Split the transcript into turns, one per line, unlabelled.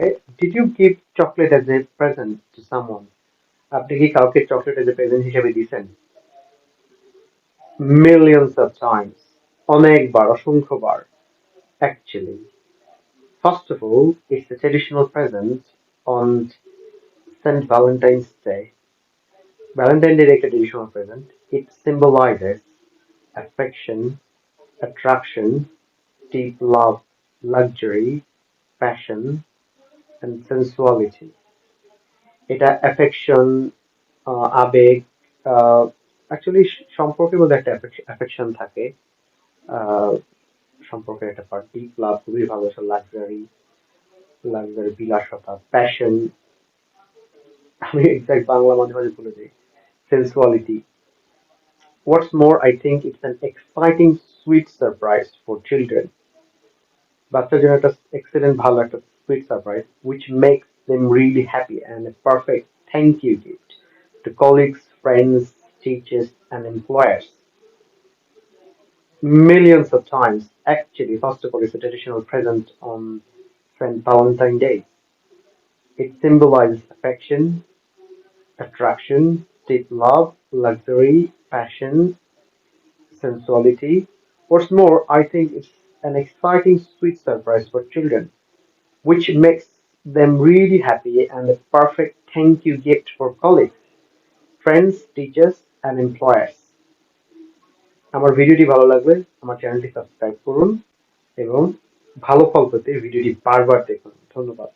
Did you give chocolate as a present to someone? আপনি কি কাউকে চকলেট এজ এ প্রেজেন্ট হিসেবে দিয়েছেন? Millions of times. অনেকবার, অসংখ্যবার. Actually, first of all, it's a traditional present on St. Valentine's Day. Valentine's Day is a traditional present. It symbolizes affection, attraction, deep love, luxury, passion, and sensuality. এটা affection, আবেগ, actually সম্পর্কের মধ্যে একটা affection থাকে, আহ, সম্পর্কের একটা part, deep লাভ খুবই ভালোবাসা, লাক্সারি বিলাসতা, প্যাশন, আমি এক্সাক্ট বাংলা মাঝে মাঝে ভুলে যাই, sensuality. What's more, I think it's an exciting sweet surprise for children. বাচ্চার জন্য একটা এক্সেলেন্ট ভালো একটা sweet surprise which makes them really happy and a perfect thank you gift to colleagues, friends, teachers and employers. Millions of times. Actually, first of all, it's a traditional present on St. Valentine's Day. It symbolizes affection, attraction, deep love, luxury, passion, sensuality. What's more, I think it's an exciting sweet surprise for children, which makes them really happy and a perfect thank you gift for colleagues, friends, teachers, and employers. আমার ভিডিওটি ভালো লাগলে আমার চ্যানেলটি subscribe করুন এবং ভালো ফল পেতে ভিডিওটি বারবার দেখুন। ধন্যবাদ।